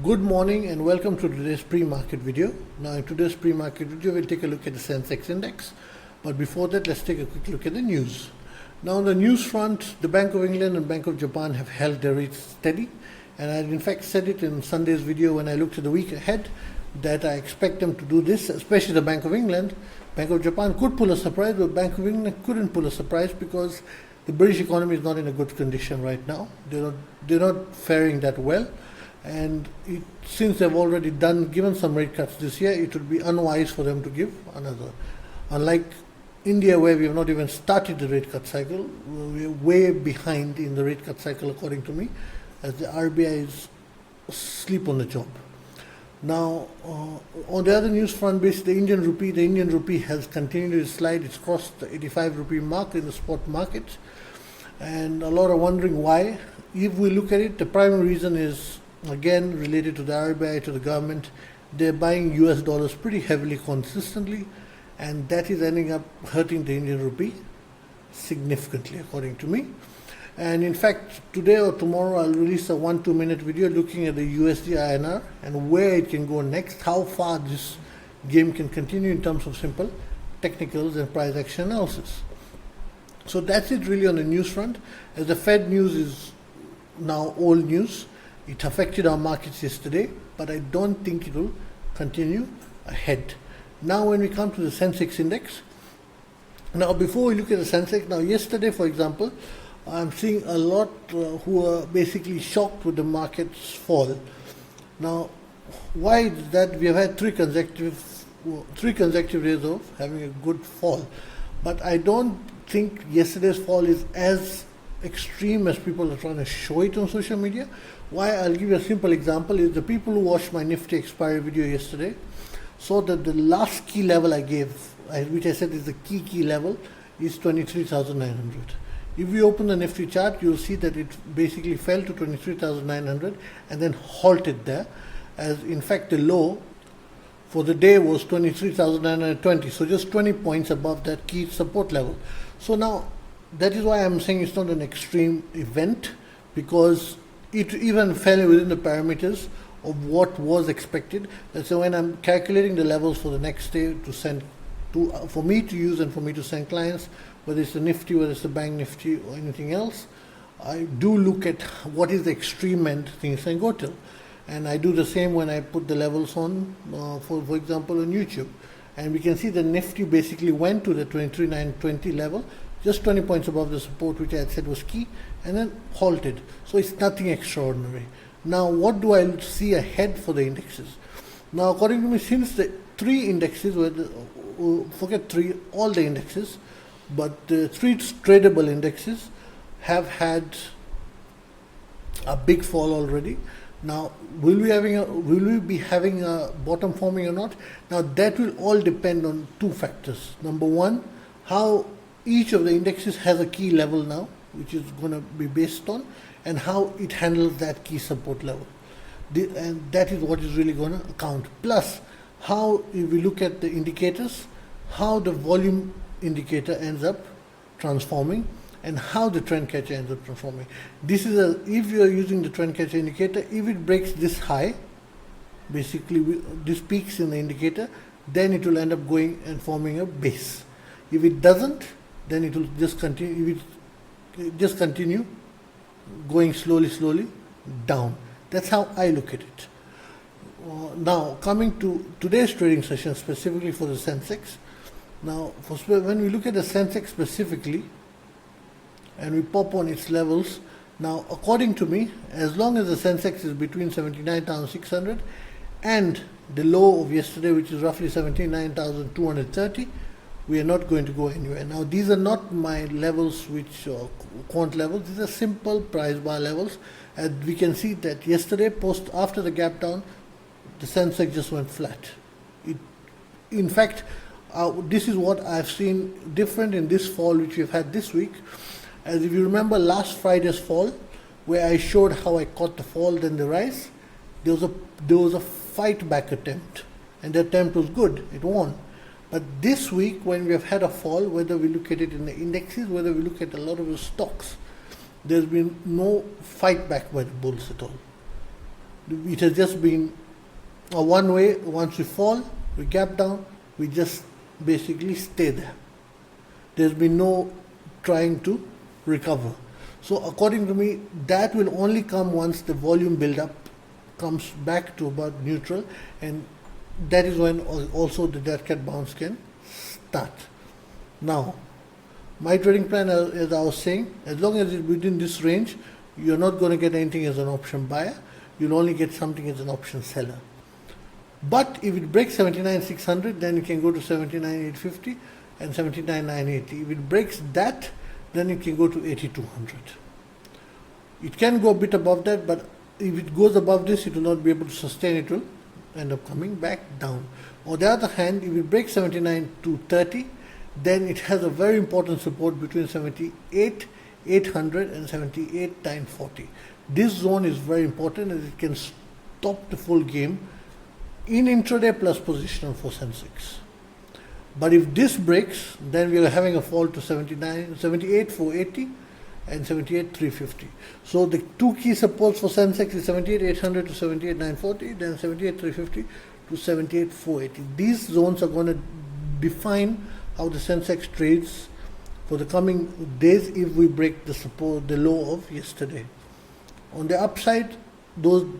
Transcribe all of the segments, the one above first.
Good morning and welcome to today's pre-market video. Now in today's pre-market video we'll take a look at the Sensex index, but before that let's take a quick look at the news. Now on the news front, the Bank of England and Bank of Japan have held their rates steady, and I in fact said it in Sunday's video when I looked at the week ahead that I expect them to do this, especially the Bank of England. Bank of Japan could pull a surprise, but Bank of England couldn't pull a surprise because the British economy is not in a good condition right now. They're not faring that well. And since they've already given some rate cuts this year, it would be unwise for them to give another. Unlike India, where we have not even started the rate cut cycle, we're way behind in the rate cut cycle, according to me, as the RBI is asleep on the job. Now, on the other news front, basically the Indian rupee has continued to slide. It's crossed the 85 rupee mark in the spot market, and a lot are wondering why. If we look at it, the primary reason is again related to the RBI, to the government. They're buying US dollars pretty heavily consistently, and that is ending up hurting the Indian rupee significantly, according to me. And in fact, today or tomorrow I'll release a 1-2 minute video looking at the USD INR and where it can go next, how far this game can continue in terms of simple technicals and price action analysis. So that's it really on the news front, as the Fed news is now old news. It affected our markets yesterday, but I don't think it will continue ahead. Now when we come to the Sensex index, now before we look at the Sensex, now yesterday for example, I'm seeing a lot who are basically shocked with the market's fall. Now why is that? We have had three consecutive days of having a good fall, but I don't think yesterday's fall is as extreme as people are trying to show it on social media. Why? I'll give you a simple example. Is the people who watched my Nifty Expiry video yesterday saw that the last key level I gave, which I said is the key level, is 23,900. If we open the Nifty chart, you'll see that it basically fell to 23,900 and then halted there, as in fact the low for the day was 23,920, so just 20 points above that key support level. So now that is why I'm saying it's not an extreme event, because it even fell within the parameters of what was expected. So when I'm calculating the levels for the next day for me to use and for me to send clients, whether it's the Nifty, whether it's the Banknifty or anything else, I do look at what is the extreme end things can go till. And I do the same when I put the levels on, for example, on YouTube. And we can see the Nifty basically went to the 23,920 level, just 20 points above the support, which I had said was key, and then halted. So it's nothing extraordinary. Now, what do I see ahead for the indexes? Now, according to me, since the three indexes, all the indexes, but the three tradable indexes have had a big fall already. Now, will we be having a bottom forming or not? Now, that will all depend on two factors. Number one, how each of the indexes has a key level now, which is going to be based on, and how it handles that key support level. And that is what is really going to account. Plus, how, if we look at the indicators, how the volume indicator ends up transforming, and how the trend catcher ends up transforming. This is if you are using the trend catcher indicator, if it breaks this high, basically this peaks in the indicator, then it will end up going and forming a base. If it doesn't, then it will just continue. Just continue going slowly down. That's how I look at it. Now coming to today's trading session specifically for the Sensex. Now when we look at the Sensex specifically and we pop on its levels, now according to me, as long as the Sensex is between 79,600 and the low of yesterday, which is roughly 79,230, we are not going to go anywhere. Now these are not my levels, which quant levels. These are simple price bar levels. As we can see that yesterday, after the gap down, the Sensex just went flat. In fact, this is what I've seen different in this fall which we've had this week. As if you remember last Friday's fall, where I showed how I caught the fall then the rise, there was a fight back attempt, and the attempt was good. It won. But this week, when we have had a fall, whether we look at it in the indexes, whether we look at a lot of the stocks, there's been no fight back by the bulls at all. It has just been a one way. Once we fall, we gap down, we just basically stay there. There's been no trying to recover. So according to me, that will only come once the volume build-up comes back to about neutral, and that is when also the dead cat bounce can start. Now, my trading plan, as I was saying, as long as it's within this range, you're not going to get anything as an option buyer. You'll only get something as an option seller. But if it breaks 79,600, then you can go to 79,850 and 79,980. If it breaks that, then you can go to 8,200. It can go a bit above that, but if it goes above this, it will not be able to sustain. It will end up coming back down. On the other hand, if it breaks 79,230, then it has a very important support between 78,800 and 78,940. This zone is very important, as it can stop the full game in intraday plus positional for Sensex. But if this breaks, then we are having a fall to 78,480 and 78,350. So the two key supports for Sensex is 78,800 to 78,940, then 78,350 to 78,480. These zones are going to define how the Sensex trades for the coming days if we break the support, the low of yesterday. On the upside,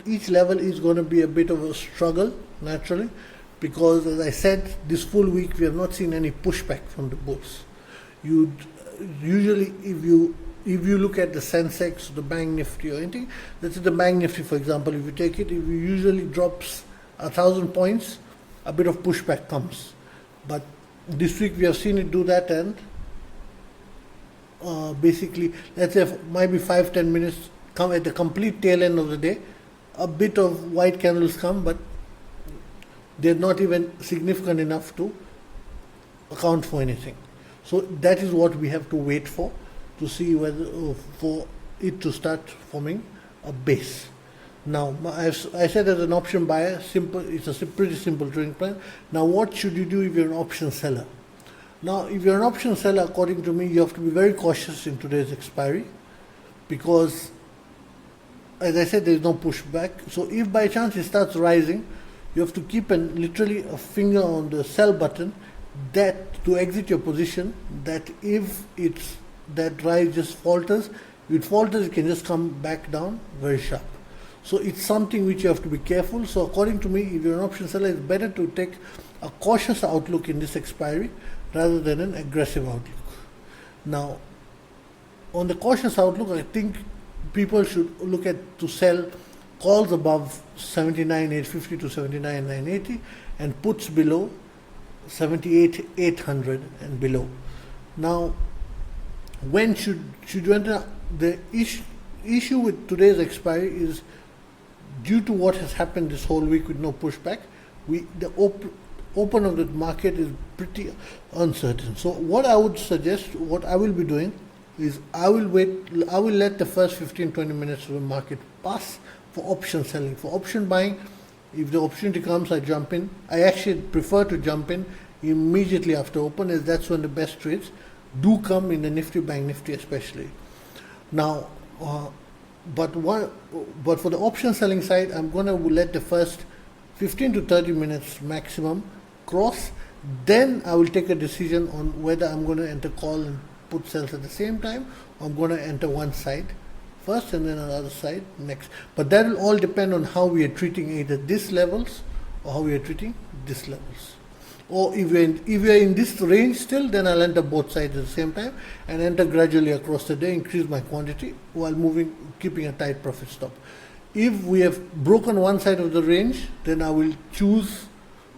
each level is going to be a bit of a struggle naturally, because as I said, this full week we have not seen any pushback from the bulls. Usually if you look at the Sensex, the Banknifty or anything, let's say the Banknifty for example, if you take it, if it usually drops 1,000 points, a bit of pushback comes. But this week we have seen it do that, and basically, let's say maybe 5-10 minutes come at the complete tail end of the day, a bit of white candles come, but they're not even significant enough to account for anything. So that is what we have to wait for, to see whether for it to start forming a base. Now, I said as an option buyer, it's a pretty simple trading plan. Now, what should you do if you're an option seller? Now, if you're an option seller, according to me, you have to be very cautious in today's expiry, because, as I said, there is no pushback. So if by chance it starts rising, you have to keep literally a finger on the sell button, that to exit your position, that if that rise just falters, if it falters, it can just come back down very sharp. So it's something which you have to be careful. So according to me, if you're an option seller, it's better to take a cautious outlook in this expiry rather than an aggressive outlook. Now, on the cautious outlook, I think people should look to sell calls above 79,850 to 79,980 and puts below 78,800 and below. Now, when should you enter? The issue with today's expiry is, due to what has happened this whole week with no pushback, the open of the market is pretty uncertain. So what I would suggest, what I will be doing is, I will let the first 15-20 minutes of the market pass for option selling. For option buying, if the opportunity comes, I jump in. I actually prefer to jump in immediately after open, as that's when the best trades do come in the Nifty, Banknifty especially. Now, but for the option selling side, I'm going to let the first 15 to 30 minutes maximum cross. Then I will take a decision on whether I'm going to enter call and put sells at the same time, or I'm going to enter one side first and then another side next. But that will all depend on how we are treating either these levels or how we are treating these levels. Or if we are in this range still, then I'll enter both sides at the same time and enter gradually across the day, increase my quantity while keeping a tight profit stop. If we have broken one side of the range, then I will choose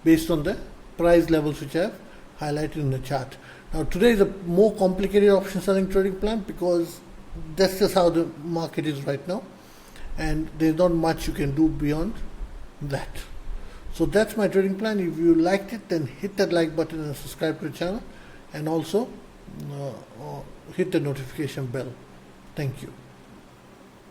based on the price levels which I have highlighted in the chart. Now, today is a more complicated option selling trading plan, because that's just how the market is right now, and there's not much you can do beyond that. So that's my trading plan. If you liked it, then hit that like button and subscribe to the channel, and also hit the notification bell. Thank you.